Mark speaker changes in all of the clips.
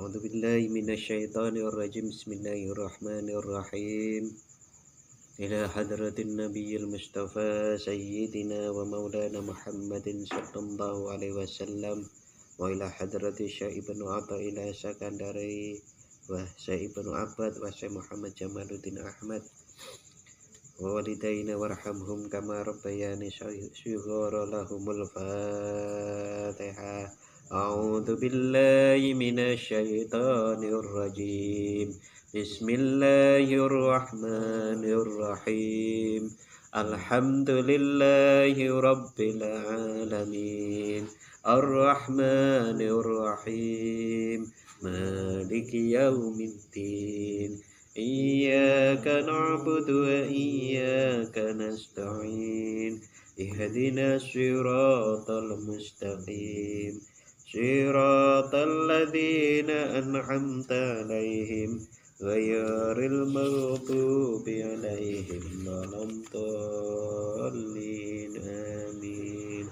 Speaker 1: أعوذ بالله من الشيطان الرجيم بسم الله الرحمن الرحيم إلى حضرة النبي المصطفى سيدنا ومولانا محمد صلى الله عليه وسلم وإلى حضرة الشيخ ابن عطاء إلى سكندري وشيخ ابن عباد وشيخ محمد جمال الدين أحمد ووالدينا وارحمهم كما ربياني صغارا لهم الفاتحة. أعوذ بالله من الشيطان الرجيم بسم الله الرحمن الرحيم الحمد لله رب العالمين الرحمن الرحيم مالك يوم الدين إياك نعبد وإياك نستعين اهدنا الصراط المستقيم صراط الذين أنعمت عليهم غير المغضوب عليهم ولا الضالين آمين.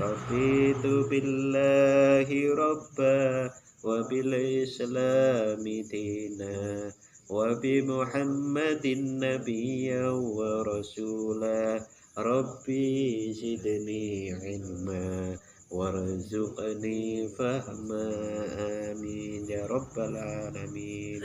Speaker 1: رضيت بالله ربا وبالإسلام دينا وبمحمد نبيا ورسولا ربي زدني علما وارزقني فهما آمين يا رب العالمين.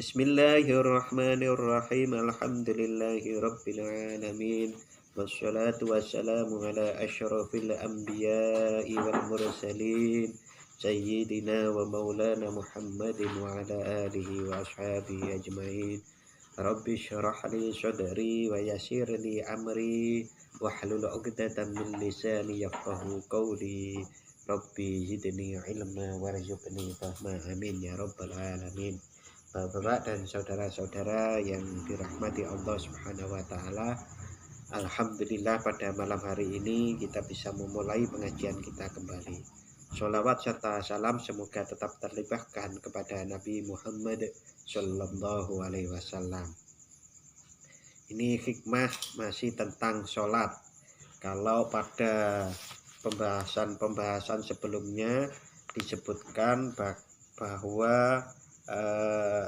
Speaker 1: بسم الله الرحمن الرحيم الحمد لله رب العالمين والصلاة والسلام على أشرف الأنبياء والمرسلين سيدنا ومولانا محمد وعلى آله وأصحابه أجمعين. رب اشرح لي صدري ويسر لي أمري واحلل عقدة من لساني يفقه قولي ربي زدني علما وارزقني فهما آمين ya rabbal alamin. Bapak dan saudara-saudara yang dirahmati Allah Subhanahu wa taala, alhamdulillah pada malam hari ini kita bisa memulai pengajian kita kembali. Sholawat serta salam semoga tetap terlimpahkan kepada Nabi Muhammad Sallallahu Alaihi Wasallam. Ini hikmah masih tentang sholat. Kalau pada pembahasan sebelumnya disebutkan bahwa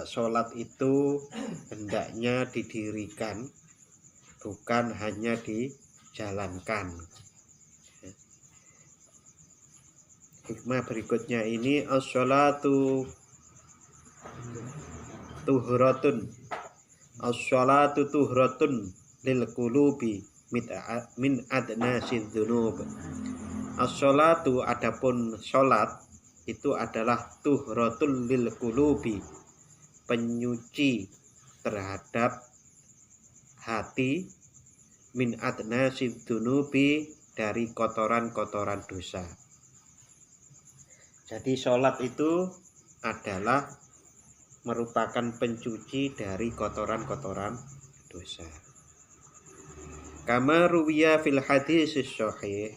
Speaker 1: sholat itu hendaknya didirikan, bukan hanya dijalankan. Hikmah berikutnya ini as-sholatu tuhratun. As-sholatu tuhratun lil qulubi min adnasid dzunub. As-sholatu adapun sholat itu adalah tuhratul lil qulubi, penyuci terhadap hati, min adnasid dzunubi, dari kotoran-kotoran dosa. Jadi sholat itu adalah merupakan pencuci dari kotoran-kotoran dosa. Kama ruwiya fil hadis sahih,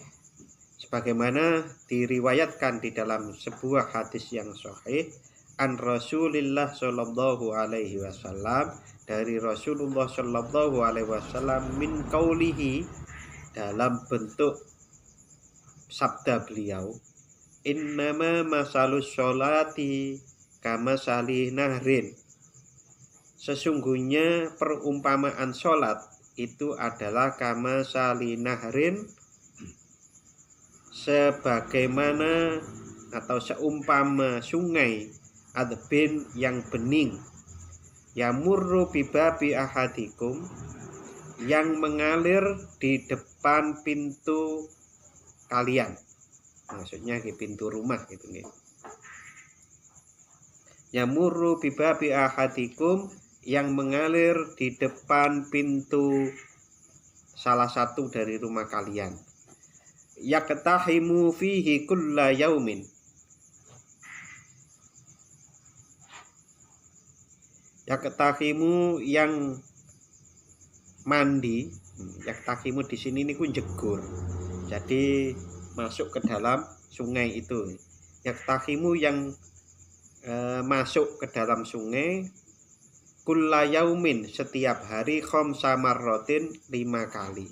Speaker 1: sebagaimana diriwayatkan di dalam sebuah hadis yang sahih, an Rasulillah sallallahu alaihi wasallam, dari Rasulullah sallallahu alaihi wasallam, min qaulihi, dalam bentuk sabda beliau, innama masalus sholati kama salih nahrin, sesungguhnya perumpamaan sholat itu adalah kama salih nahrin, sebagaimana atau seumpama sungai adbin yang bening, yamurru bibabi ahadikum, yang mengalir di depan pintu kalian, maksudnya di pintu rumah gitu nih. Yamurru bibabi ahadikum, yang mengalir di depan pintu salah satu dari rumah kalian. Yaktahimu fihi kulla yaumin, yaktahimu yang mandi. Yaktahimu di sini ini jegur, jadi masuk ke dalam sungai itu. Yaktahimu yang masuk ke dalam sungai, kulla yaumin, setiap hari, khamsa marratin, 5 kali.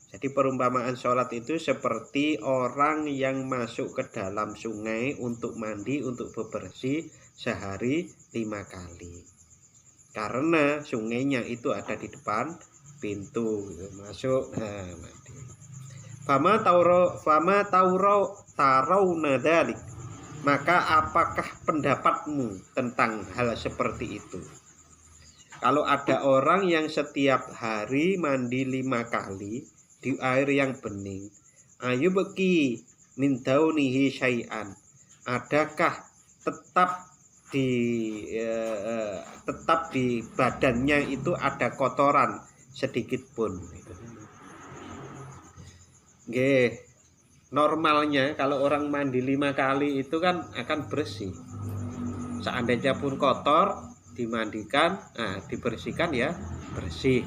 Speaker 1: Jadi perumpamaan sholat itu seperti orang yang masuk ke dalam sungai untuk mandi, untuk bebersih sehari 5 kali. Karena sungainya itu ada di depan pintu, masuk, mandi. Fama tarawna dzalik. Maka apakah pendapatmu tentang hal seperti itu? Kalau ada orang yang setiap hari mandi 5 kali di air yang bening, ayu beki min daunihi syai'an, adakah tetap di badannya itu ada kotoran sedikit pun? Nggih, normalnya kalau orang mandi 5 kali itu kan akan bersih. Seandainya pun kotor, dimandikan, dibersihkan ya bersih.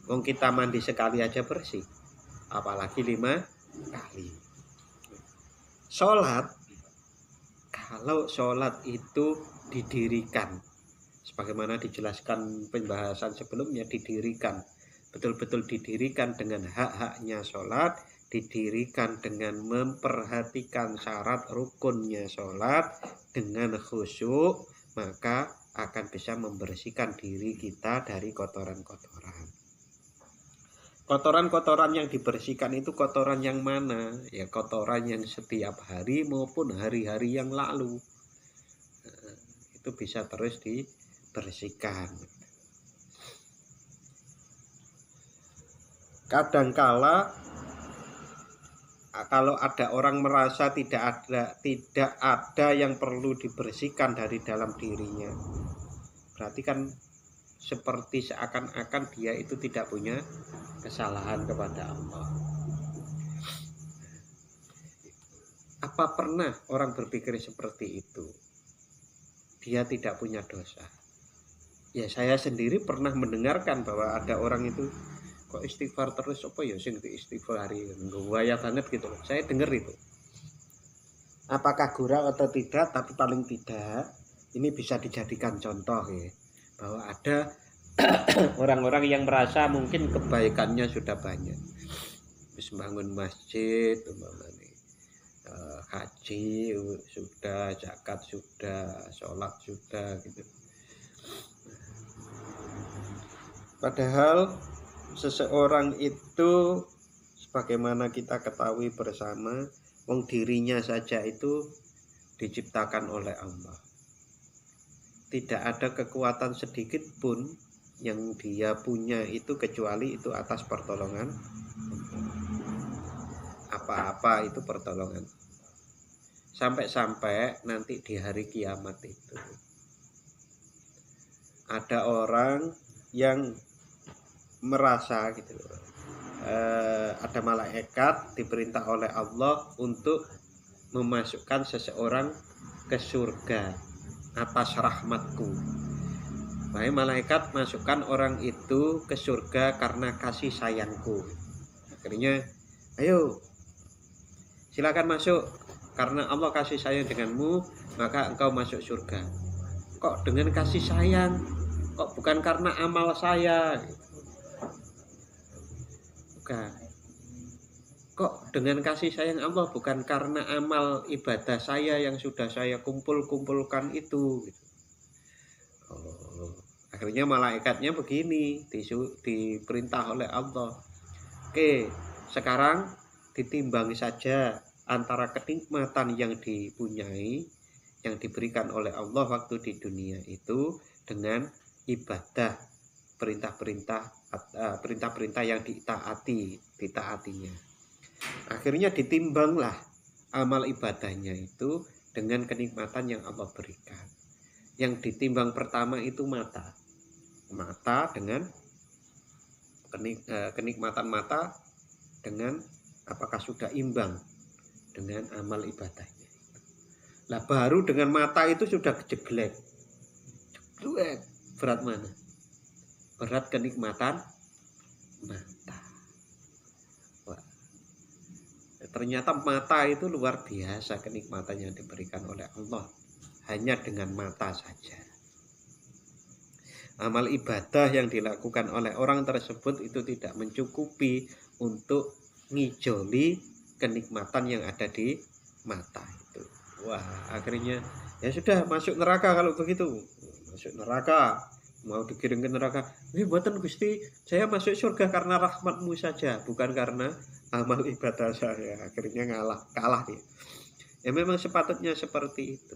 Speaker 1: Wong kita mandi sekali aja bersih, apalagi 5 kali. Sholat, kalau sholat itu didirikan, sebagaimana dijelaskan pembahasan sebelumnya, didirikan, betul-betul didirikan dengan hak-haknya sholat, didirikan dengan memperhatikan syarat rukunnya sholat, dengan khusyuk, maka akan bisa membersihkan diri kita dari kotoran-kotoran. Kotoran-kotoran yang dibersihkan itu kotoran yang mana? Ya kotoran yang setiap hari maupun hari-hari yang lalu. Itu bisa terus dibersihkan. Kadangkala kalau ada orang merasa tidak ada yang perlu dibersihkan dari dalam dirinya, berarti kan seperti seakan-akan dia itu tidak punya kesalahan kepada Allah. Apa pernah orang berpikir seperti itu? Dia tidak punya dosa. Ya saya sendiri pernah mendengarkan bahwa ada orang itu kok istighfar terus, apa ya sing istighfari, gaya banget gitu loh. Saya dengar itu. Apakah gurau atau tidak, tapi paling tidak ini bisa dijadikan contoh ya, bahwa ada orang-orang yang merasa mungkin kebaikannya sudah banyak, bisa bangun masjid, haji sudah, zakat sudah, sholat sudah gitu. Padahal seseorang itu sebagaimana kita ketahui bersama, wong dirinya saja itu diciptakan oleh Allah. Tidak ada kekuatan sedikit pun yang dia punya itu kecuali itu atas pertolongan. Apa-apa itu pertolongan. Sampai-sampai nanti di hari kiamat itu ada orang yang merasa gitu, ada malaikat diperintah oleh Allah untuk memasukkan seseorang ke surga atas rahmatku. Baik, malaikat masukkan orang itu ke surga karena kasih sayangku. Akhirnya, ayo silakan masuk, karena Allah kasih sayang denganmu, maka engkau masuk surga. Kok dengan kasih sayang? Kok bukan karena amal saya? Bukan. Kok dengan kasih sayang Allah, bukan karena amal ibadah saya yang sudah saya kumpulkan itu. Akhirnya malaikatnya begini, diperintah oleh Allah. Oke, sekarang ditimbang saja antara kenikmatan yang dipunyai, yang diberikan oleh Allah waktu di dunia itu dengan ibadah, perintah-perintah yang ditaatinya. Akhirnya ditimbanglah amal ibadahnya itu dengan kenikmatan yang Allah berikan. Yang ditimbang pertama itu mata dengan kenikmatan mata, dengan apakah sudah imbang dengan amal ibadahnya. Lah baru dengan mata itu sudah jeglek. Berat mana? Berat kenikmatan mata. Wah. Ternyata mata itu luar biasa kenikmatan yang diberikan oleh Allah, hanya dengan mata saja. Amal ibadah yang dilakukan oleh orang tersebut itu tidak mencukupi untuk ngijoli kenikmatan yang ada di mata itu. Wah, akhirnya ya sudah masuk neraka kalau begitu. Masuk neraka, mau dikirim ke neraka. Ini buatan Gusti, saya masuk surga karena rahmatmu saja, bukan karena amal ibadah saya. Akhirnya kalah dia. Ya memang sepatutnya seperti itu.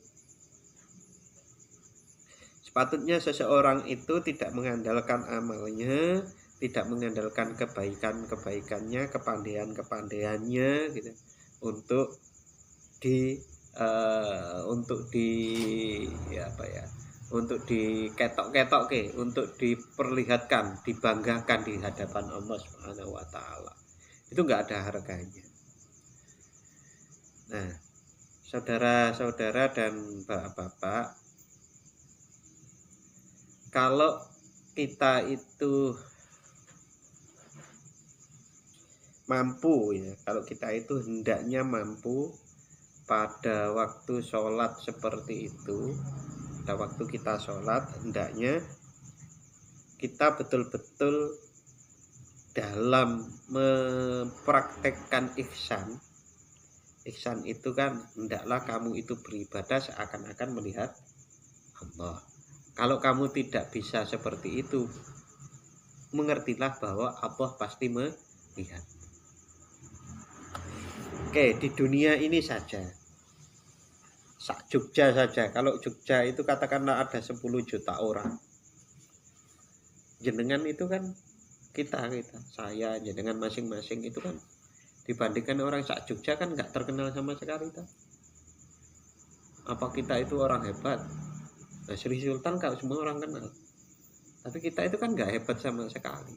Speaker 1: Sepatutnya seseorang itu tidak mengandalkan amalnya, tidak mengandalkan kebaikannya, kepandaiannya gitu untuk diketok-ketok untuk diperlihatkan, dibanggakan di hadapan Allah Subhanahu wa taala. Itu enggak ada harganya. Nah, saudara-saudara dan bapak-bapak, kalau kita itu mampu ya, kalau kita itu hendaknya mampu pada waktu sholat seperti itu, pada waktu kita sholat hendaknya kita betul-betul dalam mempraktekkan ihsan. Ihsan itu kan hendaklah kamu itu beribadah seakan-akan melihat Allah. Kalau kamu tidak bisa seperti itu, mengertilah bahwa Allah pasti melihat. Oke, di dunia ini saja, Jogja saja. Kalau Jogja itu katakanlah ada 10 juta orang. Jenengan itu kan kita, saya, jenengan masing-masing itu kan dibandingkan orang Jogja kan nggak terkenal sama sekali. Apa kita itu orang hebat? Nah, Sri Sultan kalau semua orang kenal. Tapi kita itu kan nggak hebat sama sekali.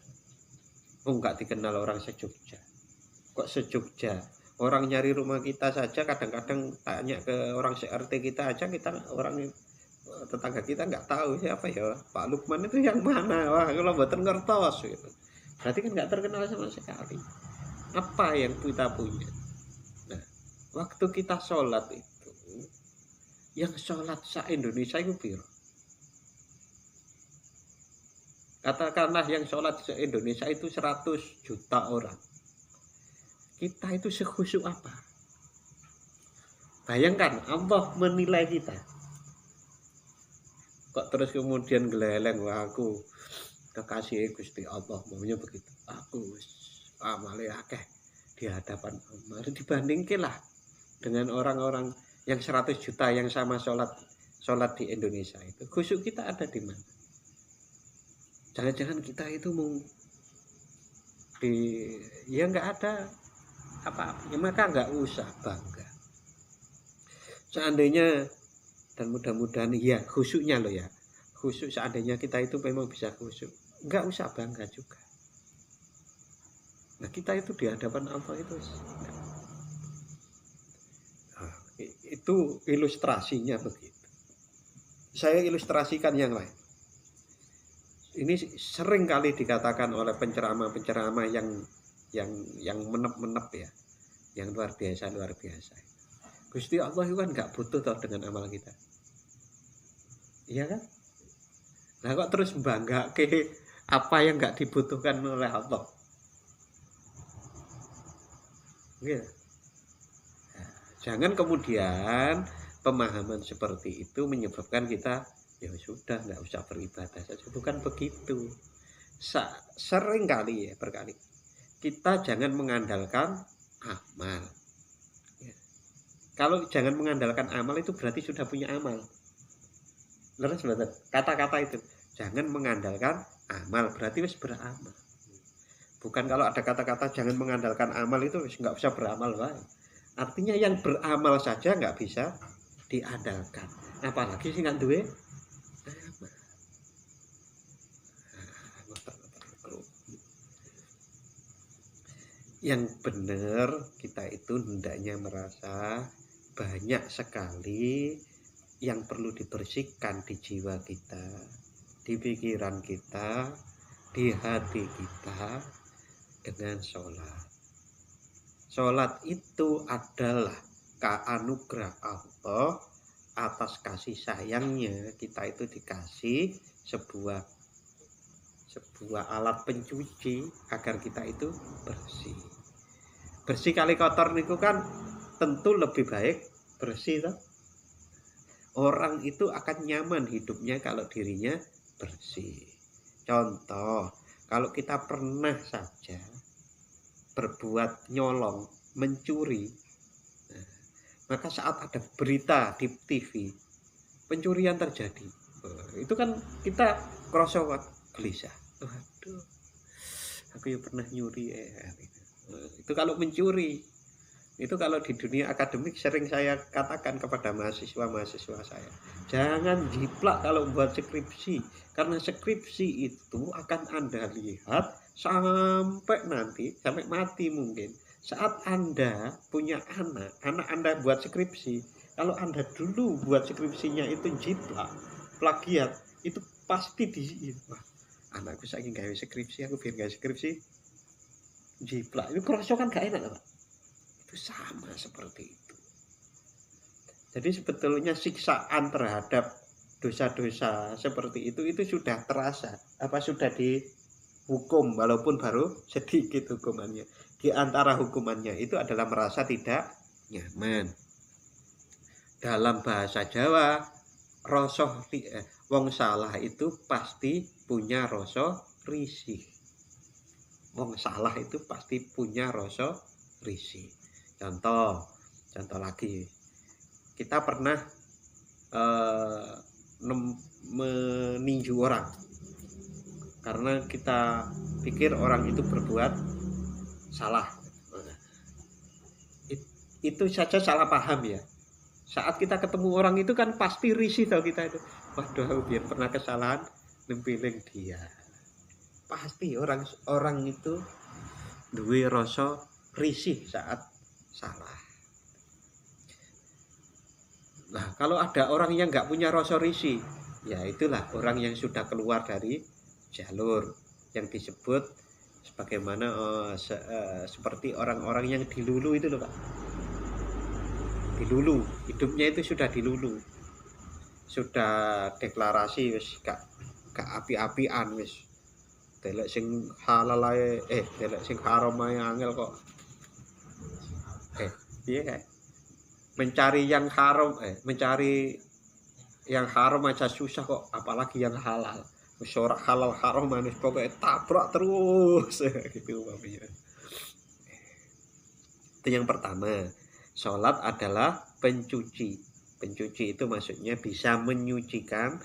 Speaker 1: Nggak dikenal orang se-Jogja. Kok se-Jogja? Orang nyari rumah kita saja kadang-kadang tanya ke orang CRT kita aja, kita orang tetangga kita nggak tahu siapa ya Pak Lukman itu yang mana. Wah, kalau mboten ngertos gitu. Berarti kan nggak terkenal sama sekali. Apa yang kita punya? Nah, waktu kita sholat itu, yang sholat se-Indonesia itu piro? Katakanlah yang sholat se-Indonesia itu 100 juta orang. Kita itu sekhusyuk apa? Bayangkan Allah menilai kita. Kok terus kemudian geleleng, wah aku kekasih Gusti Allah maunya begitu. Aku amale akeh di hadapan Allah. Dibandingkan lah dengan orang-orang yang 100 juta yang sama sholat di Indonesia itu. Khusyuk kita ada di mana? Jangan-jangan kita itu mau ya nggak ada apa-apa, ya maka nggak usah bangga. Seandainya dan mudah-mudahan ya khusyuknya loh ya, khusyuk seandainya kita itu memang bisa khusyuk, nggak usah bangga juga. Nah kita itu di hadapan Allah itu itu ilustrasinya begitu. Saya ilustrasikan yang lain. Ini sering kali dikatakan oleh penceramah-penceramah yang menep-menep ya, yang luar biasa. Gusti Allah itu kan nggak butuh toh dengan amal kita, iya kan? Nah kok terus bangga ke apa yang nggak dibutuhkan oleh Allah? Gitu. Nah, jangan kemudian pemahaman seperti itu menyebabkan kita ya sudah nggak usah beribadah saja, bukan begitu. Sering kali ya berkali. Kita jangan mengandalkan amal. Ya. Kalau jangan mengandalkan amal itu berarti sudah punya amal. Leres betul. Kata-kata itu jangan mengandalkan amal berarti wis beramal. Bukan kalau ada kata-kata jangan mengandalkan amal itu nggak bisa beramal, Pak. Artinya yang beramal saja nggak bisa diandalkan. Apalagi sih nggak duwe amal. Yang benar kita itu hendaknya merasa banyak sekali yang perlu dibersihkan di jiwa kita, di pikiran kita, di hati kita dengan sholat. Sholat itu adalah anugerah Allah atas kasih sayangnya kita itu dikasih sebuah alat pencuci agar kita itu bersih. Bersih kali kotor niku kan tentu lebih baik bersih toh. Orang itu akan nyaman hidupnya kalau dirinya bersih. Contoh, kalau kita pernah saja berbuat nyolong, mencuri, maka saat ada berita di TV pencurian terjadi, itu kan kita kroso gelisah. Waduh, aku ya pernah nyuri itu kalau mencuri. Itu kalau di dunia akademik sering saya katakan kepada mahasiswa-mahasiswa saya, jangan jiplak kalau buat skripsi, karena skripsi itu akan Anda lihat sampai nanti, sampai mati mungkin. Saat Anda punya anak Anda buat skripsi, kalau Anda dulu buat skripsinya itu jiplak, plagiat, itu pasti wah, anakku saking gawe skripsi, aku biar gawe skripsi jiplak, itu kerasa kan gak enak, Pak. Itu sama seperti itu. Jadi sebetulnya siksaan terhadap dosa-dosa seperti itu sudah terasa, sudah dihukum walaupun baru sedikit hukumannya. Di antara hukumannya itu adalah merasa tidak nyaman. Dalam bahasa Jawa, wong salah itu pasti punya rasa risih. Wong salah itu pasti punya rasa risih. Contoh lagi, kita pernah meninju orang karena kita pikir orang itu berbuat salah. Itu saja salah paham ya. Saat kita ketemu orang itu kan pasti risih tau kita itu. Waduh, biar pernah kesalahan nempiling dia. Pasti orang itu duwe rasa risih saat salah. Nah, kalau ada orang yang nggak punya rasa risih, ya itulah orang yang sudah keluar dari jalur yang disebut sebagaimana seperti orang-orang yang dilulu itu loh Pak. Dilulu, hidupnya itu sudah dilulu, sudah deklarasi wis gak api-apian wis. Delek sing halal ae, delek sing haram ae angel kok. Iya kan? Mencari yang haram aja susah kok, apalagi yang halal. Wis ora halal haram manis pokoknya tabrak terus gitu umpamanya. Itu yang pertama. Sholat adalah pencuci. Pencuci itu maksudnya bisa menyucikan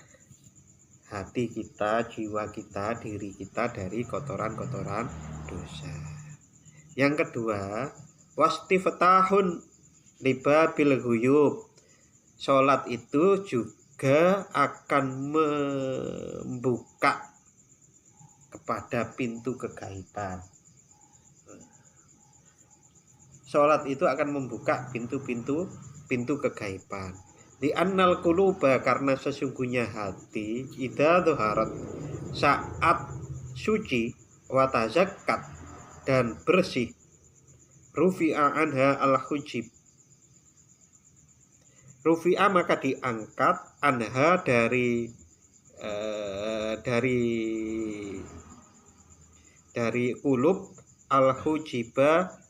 Speaker 1: hati kita, jiwa kita, diri kita dari kotoran-kotoran dosa. Yang kedua, wastiftahun libabil ghuyub. Sholat itu juga akan membuka kepada pintu kegaiban. Sholat itu akan membuka pintu kegaiban. Di annal quluba, karena sesungguhnya hati idza dhaharat, saat suci, wa tazakkat, dan bersih, rufi'a anha al-hujib. Rufi'a maka diangkat anha dari qulub al-hujiba.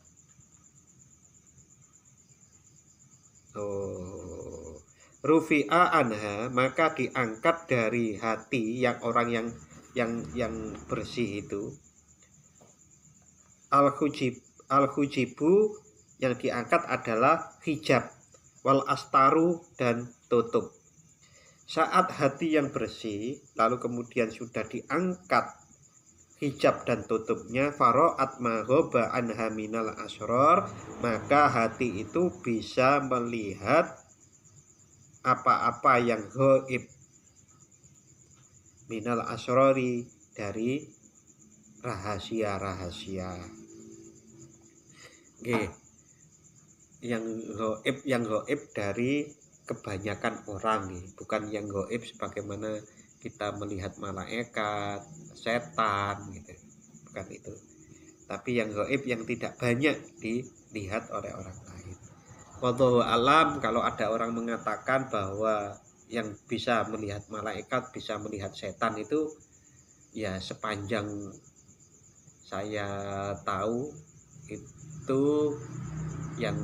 Speaker 1: Rufi'a anha maka diangkat dari hati yang orang yang bersih itu. Al-hujibu yang diangkat adalah hijab, wal astaru dan tutup. Saat hati yang bersih lalu kemudian sudah diangkat hijab dan tutupnya, faro'at ma ghaba anha minal asrar, maka hati itu bisa melihat apa-apa yang ghaib minal asrari, dari rahasia-rahasia. Oke. Yang ghaib dari kebanyakan orang, bukan yang ghaib sebagaimana kita melihat malaikat, setan gitu. Bukan itu. Tapi yang ghaib yang tidak banyak dilihat oleh orang lain. Wallahu alam, kalau ada orang mengatakan bahwa yang bisa melihat malaikat, bisa melihat setan itu ya sepanjang saya tahu itu yang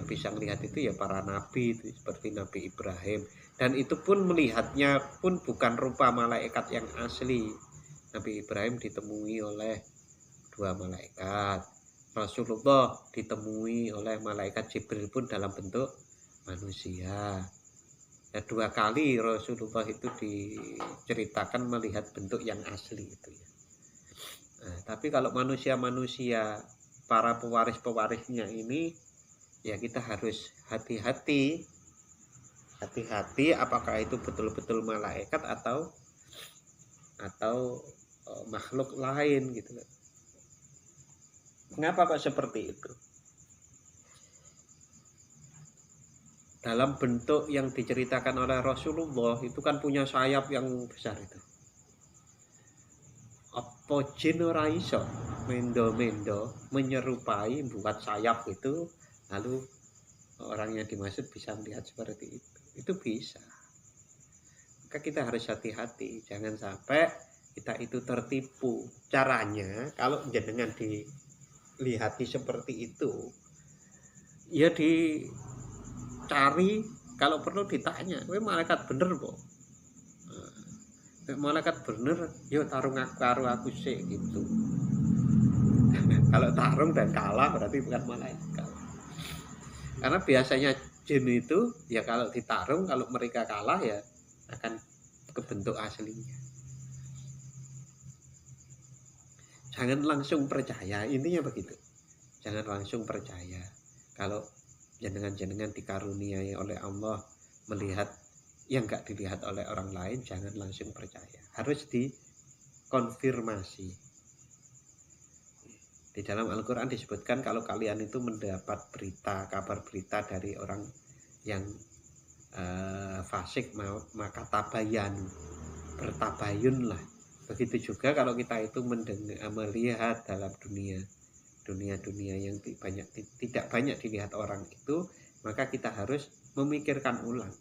Speaker 1: bisa melihat itu ya para nabi itu, seperti Nabi Ibrahim, dan itu pun melihatnya pun bukan rupa malaikat yang asli. Nabi Ibrahim ditemui oleh 2 malaikat, Rasulullah ditemui oleh malaikat Jibril pun dalam bentuk manusia. Ya, 2 kali Rasulullah itu diceritakan melihat bentuk yang asli itu ya. Nah, tapi kalau manusia-manusia para pewaris-pewarisnya ini ya kita harus hati-hati apakah itu betul-betul malaikat atau makhluk lain gitu. Kenapa kok seperti itu? Dalam bentuk yang diceritakan oleh Rasulullah itu kan punya sayap yang besar itu. Apa jin ora iso mendo-mendo menyerupai buat sayap itu, lalu orang yang dimaksud bisa melihat seperti itu bisa. Maka kita harus hati-hati, jangan sampai kita itu tertipu. Caranya kalau jenengan dilihati seperti itu, ya dicari, kalau perlu ditanya, kowe malaikat bener kok. Malaikat bener, yo tarung aku karo aku sih gitu. Kalau tarung dan kalah berarti bukan malaikat. Karena biasanya jin itu ya kalau ditarung, kalau mereka kalah ya akan ke bentuk aslinya. Jangan langsung percaya, intinya begitu. Jangan langsung percaya. Kalau jenengan-jenengan dikaruniai oleh Allah melihat yang enggak dilihat oleh orang lain, jangan langsung percaya. Harus dikonfirmasi. Di dalam Al-Quran disebutkan kalau kalian itu mendapat kabar berita dari orang yang fasik, maka bertabayunlah. Begitu juga kalau kita itu melihat dalam dunia yang tidak banyak dilihat orang itu, maka kita harus memikirkan ulang.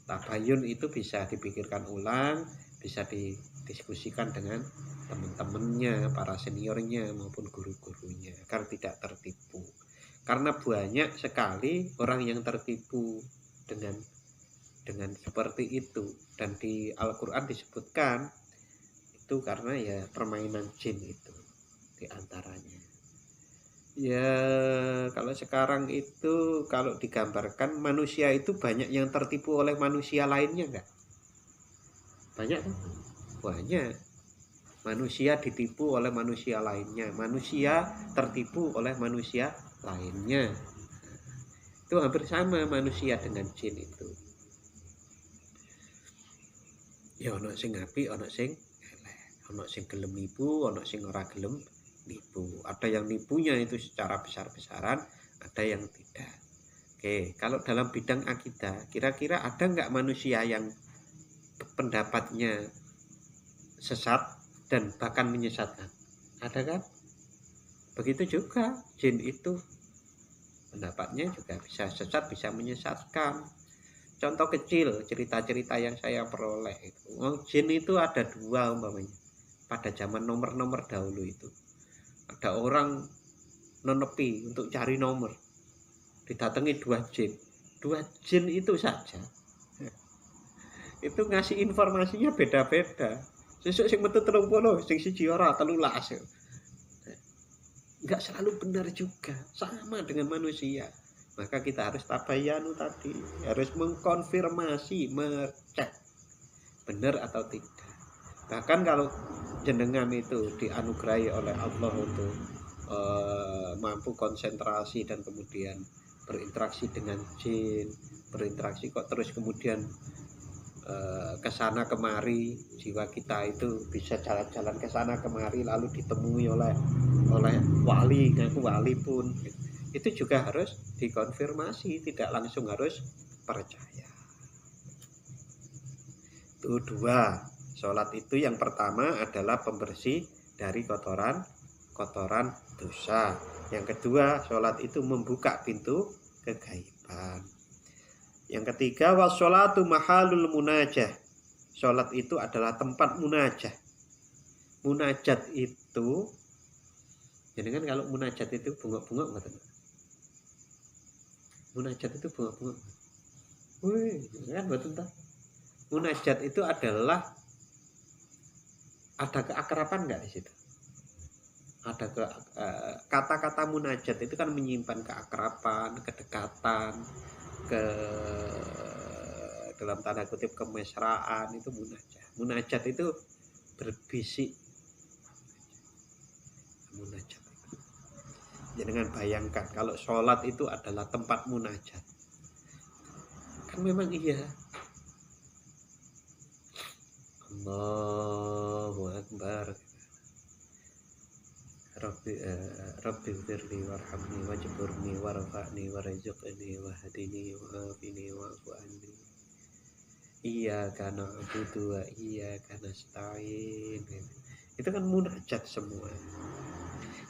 Speaker 1: Tabayun itu bisa dipikirkan ulang, bisa didiskusikan dengan teman-temannya, para seniornya maupun guru-gurunya agar tidak tertipu. Karena banyak sekali orang yang tertipu dengan seperti itu, dan di Al-Qur'an disebutkan itu karena ya permainan jin itu diantaranya. Ya kalau sekarang itu kalau digambarkan manusia itu banyak yang tertipu oleh manusia lainnya enggak? Banyak kan? Banyak. Manusia ditipu oleh manusia lainnya, manusia tertipu oleh manusia lainnya. Itu hampir sama manusia dengan jin itu. Ya ono sing apik, ono sing elek, ono sing gelem nipu, ono sing ora gelem nipu. Ada yang nipunya itu secara besar-besaran, ada yang tidak. Oke, kalau dalam bidang akidah, kira-kira ada enggak manusia yang pendapatnya sesat dan bahkan menyesatkan? Ada kan? Begitu juga jin itu pendapatnya juga bisa sesat, bisa menyesatkan. Contoh kecil cerita-cerita yang saya peroleh itu, jin itu ada 2 umpamanya. Pada zaman nomor-nomor dahulu itu ada orang nenepi untuk cari nomor, didatangi 2 jin itu saja itu ngasih informasinya beda-beda. Sesuk sing metu 30, sing siji ora 13. Enggak selalu benar juga, sama dengan manusia. Maka kita harus tabayanu tadi, harus mengkonfirmasi, mengecek benar atau tidak. Bahkan kalau jenengan itu dianugerahi oleh Allah untuk mampu konsentrasi dan kemudian berinteraksi dengan jin, berinteraksi kok terus kemudian kesana kemari, jiwa kita itu bisa jalan-jalan kesana kemari lalu ditemui oleh wali, ngaku wali pun, itu juga harus dikonfirmasi, tidak langsung harus percaya. Itu 2. Sholat itu yang pertama adalah pembersih dari kotoran dosa. Yang kedua, sholat itu membuka pintu kegaiban. Yang ketiga, washolatu mahalul munajah. sholat itu adalah tempat munajat. Munajat itu, jadi kan kalau munajat itu bunga-bunga nggak tahu. Munajat itu bunga-bunga. Wih, kan betul tak? Munajat itu adalah ada keakraban nggak di situ? Ada kata-kata munajat itu kan menyimpan keakraban, kedekatan, dalam tanda kutip kemesraan, itu munajat. Munajat itu berbisik. Munajat. Jangan bayangkan kalau sholat itu adalah tempat munajat. Kan memang iya. Allahu Akbar. Rabbi firli warhamni wajburni warfa'ni warzuqni wahdini wa'afini wa'fu anni. Iyyaka na'budu wa iyyaka nasta'in. Itu kan munajat semua.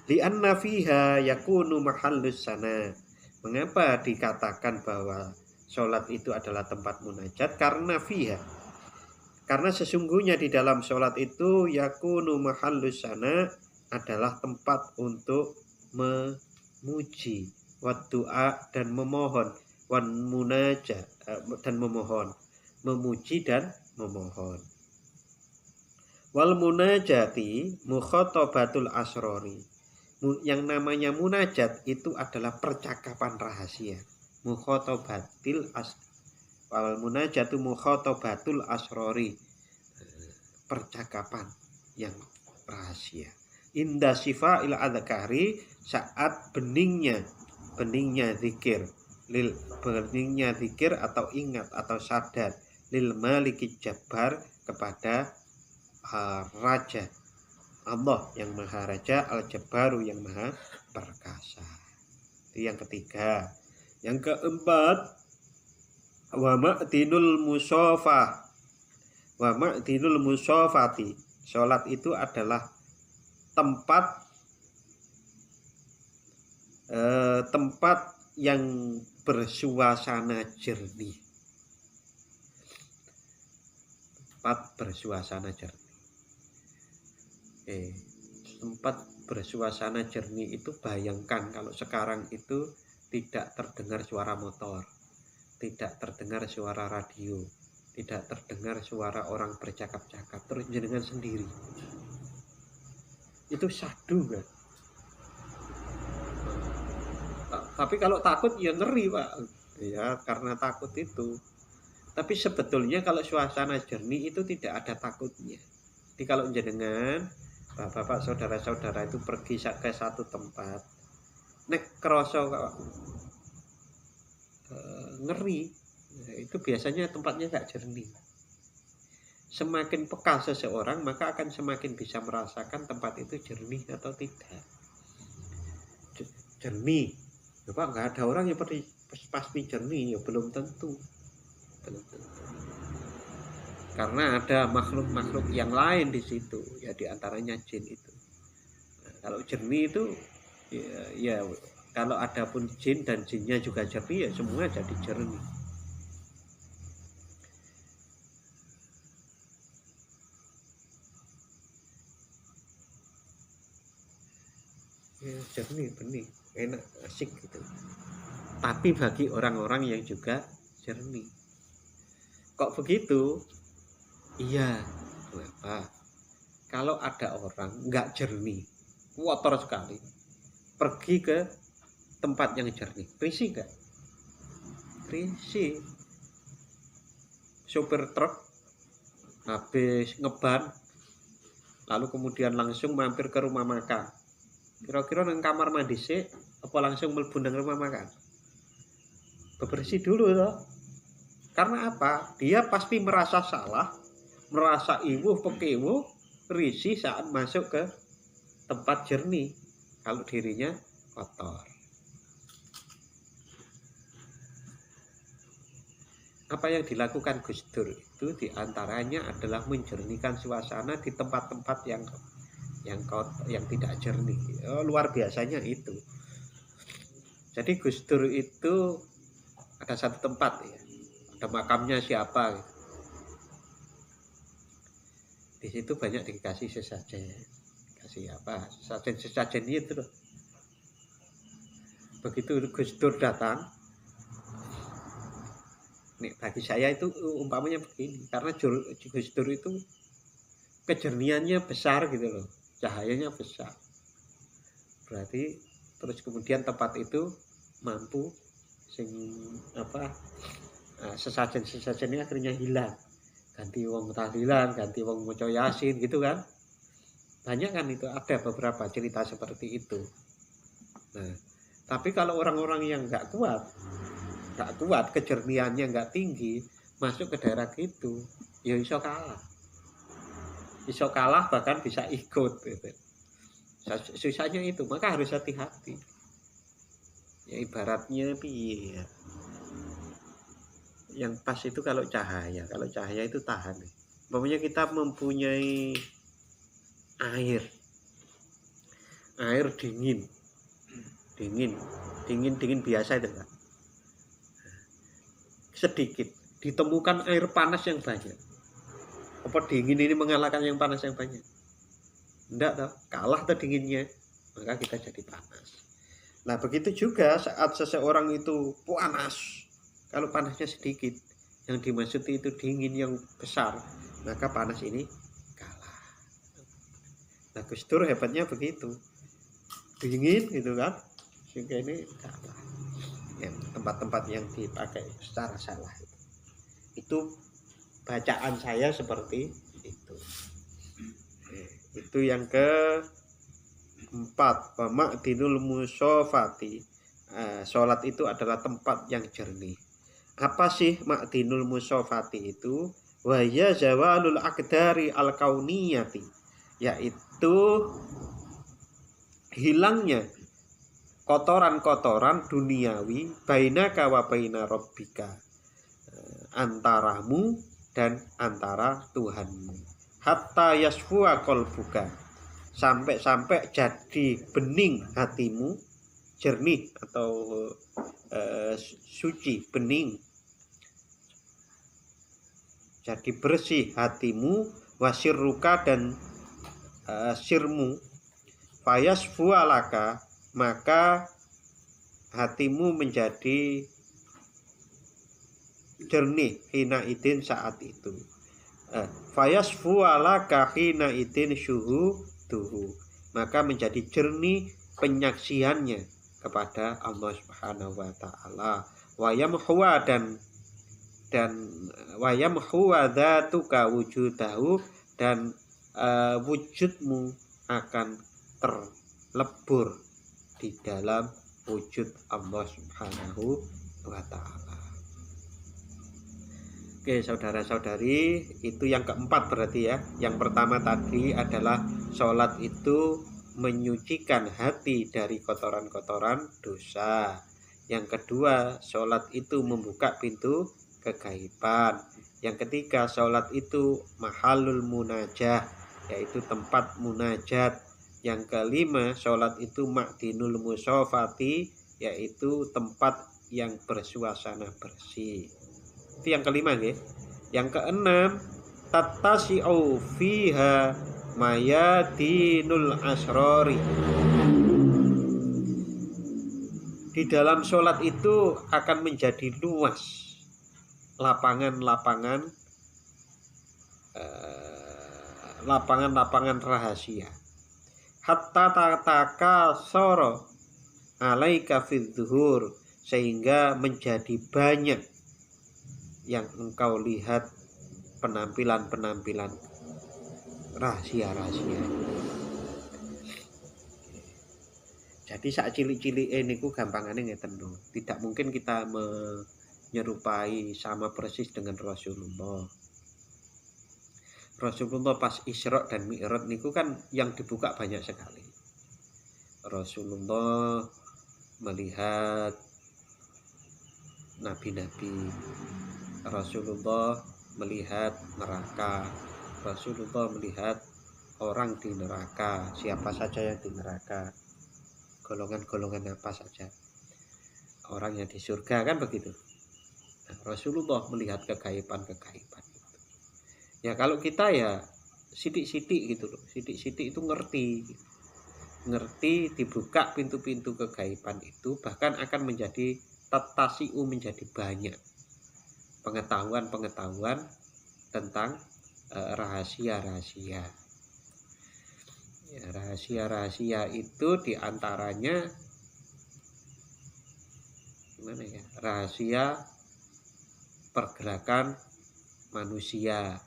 Speaker 1: Li'anna fiha yakunu mahallus sana. Mengapa dikatakan bahwa sholat itu adalah tempat munajat? Karena fiha. Karena sesungguhnya di dalam sholat itu yakunu mahallus sana adalah tempat untuk memuji, waddu'a dan memohon, wan munajat dan memohon, memuji dan memohon. Wal munajati mukhatabatul asrori. Yang namanya munajat itu adalah percakapan rahasia. Mukhatabatil wal munajatu mukhatabatul asrori. Percakapan yang rahasia. Inda sifa ila adhkari, saat beningnya zikir, beningnya zikir atau ingat atau sadar, lil maliki jabbar, kepada raja Allah yang maha raja, al jabbaru yang maha perkasa. Itu yang ketiga. Yang keempat, wa ma'dinul musafah, wa ma'dinul musafati. Salat itu adalah tempat yang bersuasana jernih. Tempat bersuasana jernih. Tempat bersuasana jernih itu, bayangkan kalau sekarang itu tidak terdengar suara motor, tidak terdengar suara radio, tidak terdengar suara orang bercakap-cakap, terus jenengan sendiri. Itu syahdu kan. Tapi kalau takut ya ngeri Pak, ya karena takut itu. Tapi sebetulnya kalau suasana jernih itu tidak ada takutnya. Jadi kalau jenengan bapak saudara-saudara itu pergi ke satu tempat, nek kroso ngeri, itu biasanya tempatnya gak jernih. Semakin peka seseorang, maka akan semakin bisa merasakan tempat itu jernih atau tidak. Jernih, Bapak, nggak ada orang yang pasti jernih, ya belum tentu. Karena ada makhluk-makhluk yang lain di situ, ya diantaranya jin itu. Nah, kalau jernih itu, ya kalau ada pun jin dan jinnya juga jernih, ya semua jadi jernih. Ya, jernih, bening, enak, asik gitu. Tapi bagi orang-orang yang juga jernih. Kok begitu? Iya, kenapa? Kalau ada orang nggak jernih, kotor sekali, pergi ke tempat yang jernih, risih nggak? Risih. Sopir truk habis ngeban, lalu kemudian langsung mampir ke rumah makan. Kira-kira nang kamar mandi sih, apa langsung mlebu nang rumah makan? Bebersih dulu toh. Karena apa? Dia pasti merasa salah, merasa iwuh pekiwuh, risih saat masuk ke tempat jernih kalau dirinya kotor. Apa yang dilakukan Gus Dur itu diantaranya adalah menjernihkan suasana di tempat-tempat yang tidak jernih. Luar biasanya itu. Jadi Gus Dur itu ada satu tempat ya, ada makamnya siapa gitu. Di situ banyak dikasih sesajen. Kasih apa? Sesajen itu loh. Begitu Gus Dur datang, nih bagi saya itu umpamanya begini, karena Gus Dur itu kejernihannya besar gitu loh, cahayanya besar. Berarti terus kemudian tempat itu mampu sing apa sesajen ini akhirnya hilang. Ganti wong tahlilan, ganti wong maca yasin gitu kan. Banyak kan itu, ada beberapa cerita seperti itu. Nah, tapi kalau orang-orang yang nggak kuat, kejernihannya nggak tinggi, masuk ke daerah gitu, ya iso kalah bahkan bisa ikut gitu. Susahnya itu, maka harus hati-hati. Ya ibaratnya piye ya. Yang pas itu kalau cahaya itu tahan. Pokoknya kita mempunyai air dingin biasa itu kan. Sedikit ditemukan air panas yang banyak. Apa dingin ini mengalahkan yang panas yang banyak? Enggak toh, kalah tuh dinginnya, maka kita jadi panas. Nah begitu juga saat seseorang itu panas, kalau panasnya sedikit, yang dimaksud itu dingin yang besar, maka panas ini kalah. Nah Gus Dur hebatnya begitu, dingin gitu kan, sehingga ini kalah. Yang tempat-tempat yang dipakai secara salah itu bacaan saya seperti itu. Itu yang keempat, ma'dinul musofati. Sholat itu adalah tempat yang jernih. Apa sih ma'dinul musofati itu? Wahya zawalul aqdari al-kauniyati, yaitu hilangnya kotoran-kotoran duniawi bainaka wa baina rabbika, antaramu dan antara Tuhanmu. Hatta yasfu'a qalbuka, sampai jadi bening hatimu, jernih atau suci, bening, jadi bersih hatimu, wasirruka dan sirmu, fayasfu'a laka, maka hatimu menjadi jernih hina idin saat itu. Fayasfu alaka hina idin syuhuduhu, maka menjadi jernih penyaksiannya kepada Allah Subhanahu wa taala. Wa yamhuwa dan wayamhuwa dzatuka wujudahu, dan wujudmu akan terlebur di dalam wujud Allah Subhanahu wa ta'ala. Oke saudara-saudari, itu yang keempat berarti ya. Yang pertama tadi adalah sholat itu menyucikan hati dari kotoran-kotoran dosa. Yang kedua, sholat itu membuka pintu kegaiban. Yang ketiga, sholat itu mahalul munajah, yaitu tempat munajat. Yang kelima, sholat itu ma'dinul musofati, yaitu tempat yang bersuasana bersih. Itu yang kelima ya. Yang keenam, tattasi'u fiha mayadinul asrori. Di dalam sholat itu akan menjadi luas lapangan rahasia. Hatta tataka soro alaika fidzuhur, sehingga menjadi banyak yang engkau lihat penampilan rahasia-rahasia. Jadi saat cilik-cilik niku gampangane ngeten lho. Tidak mungkin kita menyerupai sama persis dengan Rasulullah. Rasulullah pas Isra dan Mi'raj niku kan yang dibuka banyak sekali. Rasulullah melihat nabi-nabi, Rasulullah melihat neraka, Rasulullah melihat orang di neraka, siapa saja yang di neraka, golongan-golongan apa saja, orang yang di surga, kan begitu. Nah, Rasulullah melihat kegaiban. Ya kalau kita ya sidik-sidik gitu loh. Sidik-sidik itu ngerti dibuka pintu-pintu kegaiban itu, bahkan akan menjadi tatasiu, menjadi banyak pengetahuan tentang rahasia-rahasia. Ya, rahasia-rahasia itu diantaranya gimana ya? Rahasia pergerakan manusia,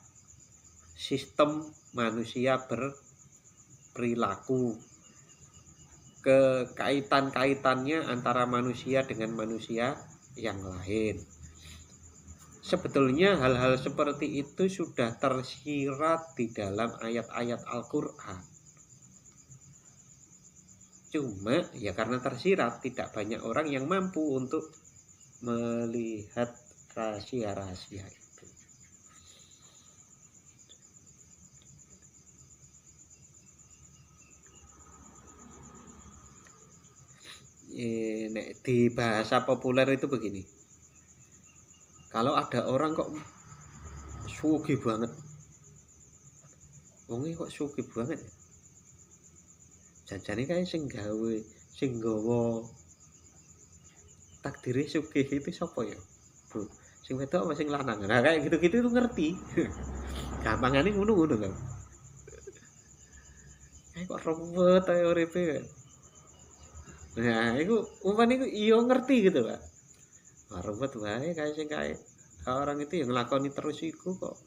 Speaker 1: sistem manusia berperilaku, kekaitan-kaitannya antara manusia dengan manusia yang lain. Sebetulnya hal-hal seperti itu sudah tersirat di dalam ayat-ayat Al-Quran. Cuma ya karena tersirat, tidak banyak orang yang mampu untuk melihat rahasia-rahasia itu. Di bahasa populer itu begini, kalau ada orang kok sugih banget, wongnya kok sugih banget ya, janjane kae sing nggawa takdire sugih itu sapa ya, Bu? Sing wedok apa sing lanang? Nah kayak gitu-gitu itu ngerti. Gampangane ngono-ngono lho. Kayak kok ruwet ae uripe. Nah, iku umpan iku iya ngerti gitu, Pak. Wah, ruwet wae kayak orang itu yang ngelakoni terus iku kok.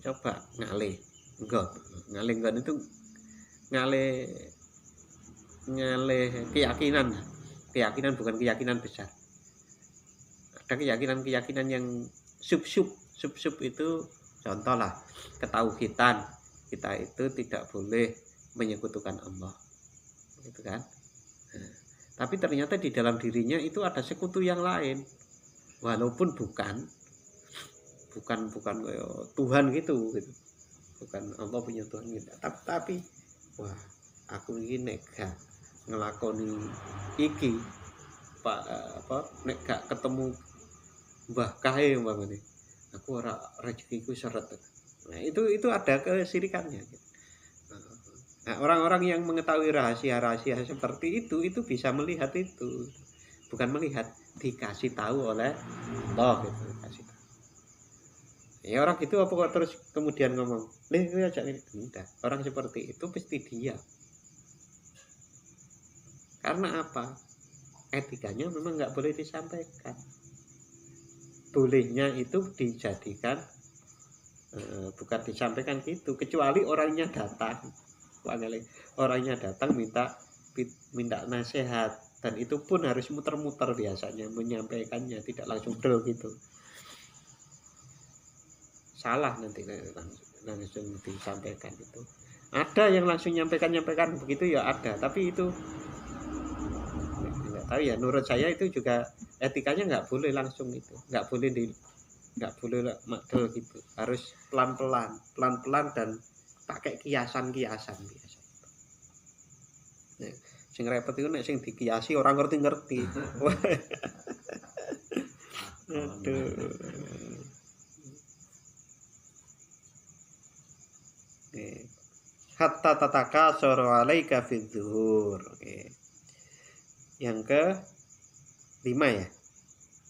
Speaker 1: Coba ngalih. Enggak, ngalih itu ngalih keyakinan. Keyakinan bukan keyakinan besar. Ada keyakinan-keyakinan yang sub-sub itu contoh lah, ketauhidan. Kita itu tidak boleh menyekutukan Allah. Gitu kan. Nah, tapi ternyata di dalam dirinya itu ada sekutu yang lain, walaupun bukan Tuhan gitu, bukan Allah punya Tuhan gitu. Tapi wah, aku ini gak ngelakoni iki nek gak ketemu Mbah Kae umpamane, aku ora rezekiku seret. Nah, itu ada kesirikannya gitu. Nah, orang-orang yang mengetahui rahasia-rahasia seperti itu bisa melihat itu. Bukan melihat, dikasih tahu oleh Allah gitu, dikasih tahu. Ya orang gitu apa kok terus kemudian ngomong, "Leh, kowe ajak ini." Enggak. Orang seperti itu pasti diam. Karena apa? Etikanya memang enggak boleh disampaikan. Bolehnya itu dijadikan bukan disampaikan gitu, kecuali orangnya datang. Orangnya datang minta nasihat, dan itu pun harus muter-muter biasanya menyampaikannya, tidak langsung gitu. Salah nanti langsung disampaikan itu. Ada yang langsung nyampaikan begitu ya ada, tapi itu nggak tahu ya. Menurut saya itu juga etikanya nggak boleh langsung itu, nggak boleh makdul gitu. Harus pelan-pelan dan pakai kiasan biasa. Nah, sing repot itu nek sing dikiasi orang ngerti. Aduh. Hatta tataka soro alaika fidzuhur. Yang ke 5 ya.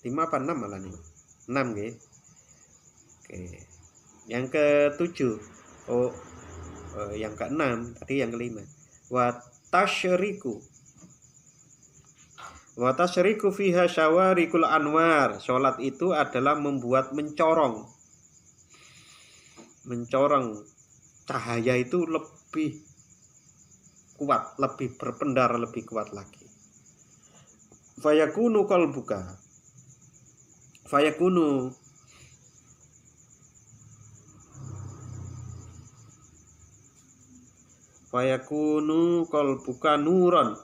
Speaker 1: 5 apa 6 malah nih? 6 nggih. Oke. Yang ke 7. Yang ke 6, tadi yang kelima. Wa tasyriku fiha syawarikul anwar. Salat itu adalah membuat mencorong cahaya itu lebih kuat, lebih berpendar, lebih kuat lagi. Fayakunu qalbuka nuron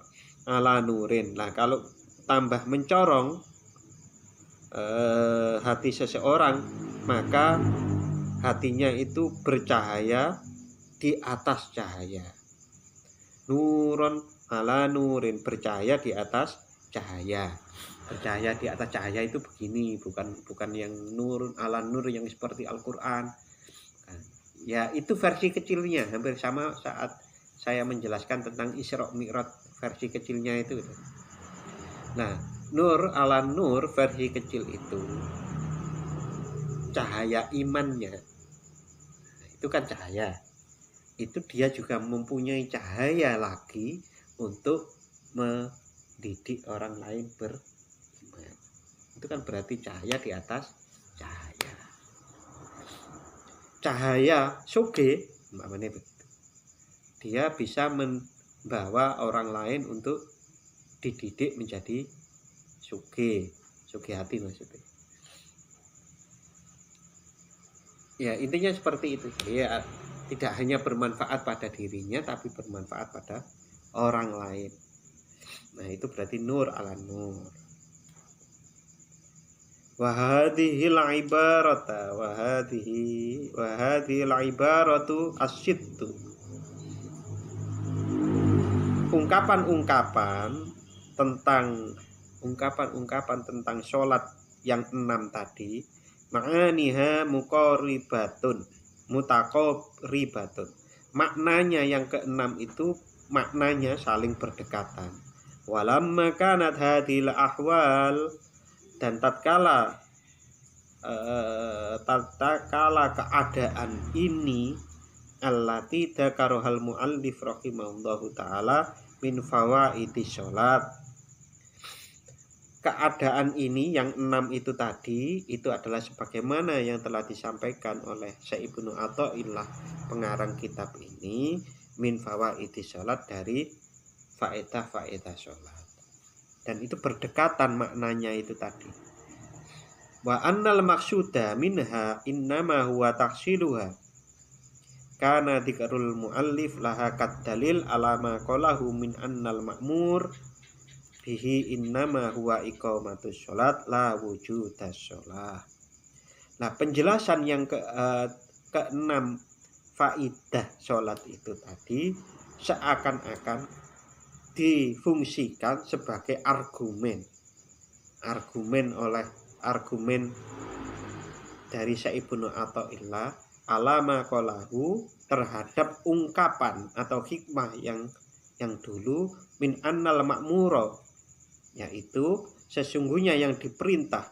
Speaker 1: ala nurin. Nah, kalau tambah mencorong hati seseorang, maka hatinya itu bercahaya di atas cahaya. Nuron ala nurin, bercahaya di atas cahaya. Bercahaya di atas cahaya itu begini, bukan yang nur ala nur yang seperti Al-Qur'an. Ya itu versi kecilnya, hampir sama saat saya menjelaskan tentang Isra Mi'raj versi kecilnya itu. Nah, nur ala nur versi kecil itu cahaya imannya. Nah, itu kan cahaya. Itu dia juga mempunyai cahaya lagi untuk mendidik orang lain beriman. Itu kan berarti cahaya di atas cahaya. Cahaya soge, dia bisa membawa orang lain untuk dididik menjadi suge hati maksudnya. Ya intinya seperti itu. Ya tidak hanya bermanfaat pada dirinya tapi bermanfaat pada orang lain. Nah itu berarti nur ala nur. Wahadihil ibarata wahadihil ibaratu asyiddu. Ungkapan-ungkapan tentang sholat yang 6 tadi, ma'aniha mutaqaribatun. Maknanya yang ke-6 itu maknanya saling berdekatan. Walamma kanat hadhil ahwal, dan tatkala keadaan ini allati dzakarohal muallif rahimahullahu taala min fawaidi sholat. Keadaan ini yang 6 itu tadi itu adalah sebagaimana yang telah disampaikan oleh Syekh Ibnu Athaillah pengarang kitab ini, min fawaidi sholat, dari faedah sholat. Dan itu berdekatan maknanya itu tadi. Wa annal maqsuda minha innama huwa taksiluha. Kana dzikrul muallif laha kat dalil ala ma qalahu min annal ma'mur bihi innama huwa iqamatus sholat la wujudas sholat. Nah, penjelasan yang ke-6 faidah sholat itu tadi seakan-akan difungsikan sebagai argumen dari Syekh Ibnu Athaillah alama qalahu, terhadap ungkapan atau hikmah yang dulu, min annal ma'mura, yaitu sesungguhnya yang diperintah,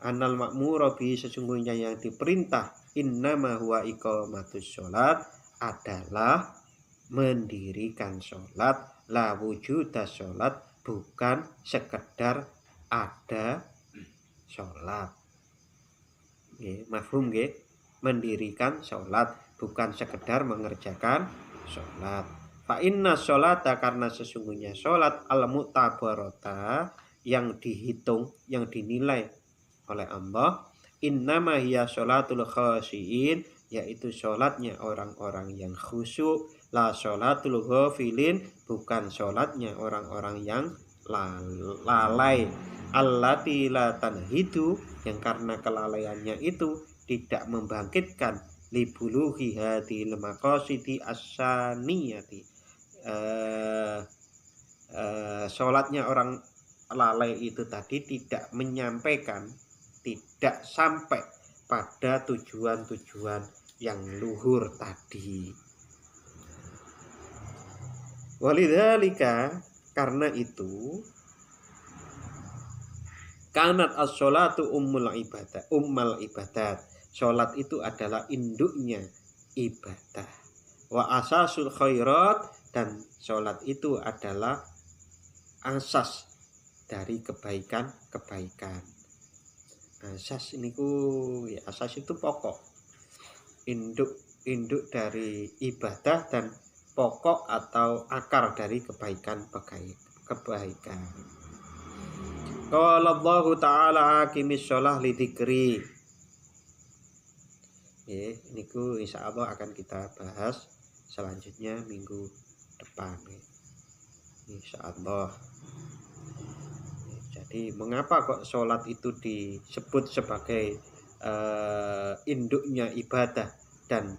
Speaker 1: annal ma'mura bi, sesungguhnya yang diperintah, innama huwa iqamatus sholat, adalah mendirikan sholat, la wujudas sholat, bukan sekedar ada sholat. Mafhum nggih? Mendirikan sholat, bukan sekedar mengerjakan sholat. Fa inna sholata, karena sesungguhnya sholat, al-mu'tabarata, yang dihitung, yang dinilai oleh Allah, innama hiya sholatul khasyiin, yaitu sholatnya orang-orang yang khusyuk, la sholatul ghafilin, bukan sholatnya orang-orang yang lalai, allati la tanhidu, yang karena kelalaiannya itu tidak membangkitkan libuluhi hadhil maqasidi as-saniyati. Sholatnya orang lalai itu tadi tidak menyampaikan, tidak sampai pada tujuan-tujuan yang luhur tadi. Walidzalika, karena itu, kanat as-sholatu ummal ibadat. Sholat itu adalah induknya ibadah. Wa asasul khairat, dan sholat itu adalah asas dari kebaikan-kebaikan. Asas ya, asas itu pokok, induk dari ibadah, dan pokok atau akar dari kebaikan. Qala Allah Ta'ala aqimis sholah li dzikri. Niku insyaallah akan kita bahas selanjutnya minggu depan, insyaallah. Jadi mengapa kok sholat itu disebut sebagai induknya ibadah dan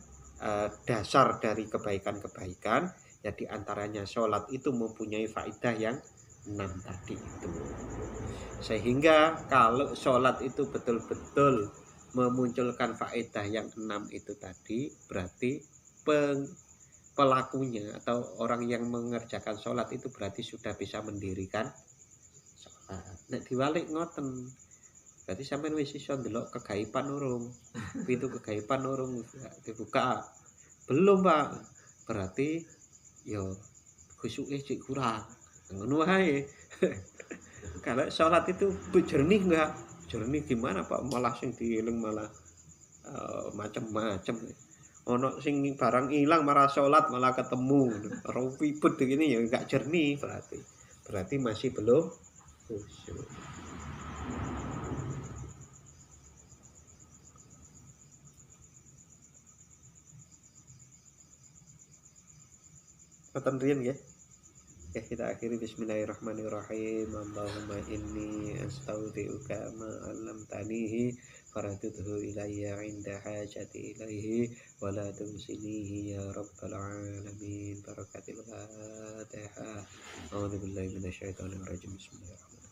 Speaker 1: dasar dari kebaikan-kebaikan? Jadi antaranya sholat itu mempunyai faedah yang 6 tadi itu. Sehingga kalau sholat itu betul-betul memunculkan faedah yang 6 itu tadi, berarti pelakunya atau orang yang mengerjakan sholat itu berarti sudah bisa mendirikan sholat. Nek diwalik ngoten, berarti sampean wis iso ndelok kegaiban urung, pintu kegaiban urung dibuka. Belum, Pak. Berarti yo khusyuke cek kurang. Ngono wae. Kalau sholat itu jernih enggak? Jernih gimana, Pak? Malah sing dieling malah macem-macem. Ono sing barang ilang marah sholat malah ketemu. Orang ribut begini ya enggak jernih berarti. Berarti masih belum khusyuk. Ngoten riyen nggih. Ya kita akhiri bismillahirrahmanirrahim. Allahumma inni astaudiuka ma 'allamtanihi faradudhu ilayya 'inda hajati ilaihi wa la tumsinihi ya rabbal alamin. Barakatil Fatihah. A'udzu billahi minasyaitonir rajim. Bismillahirrahmanirrahim.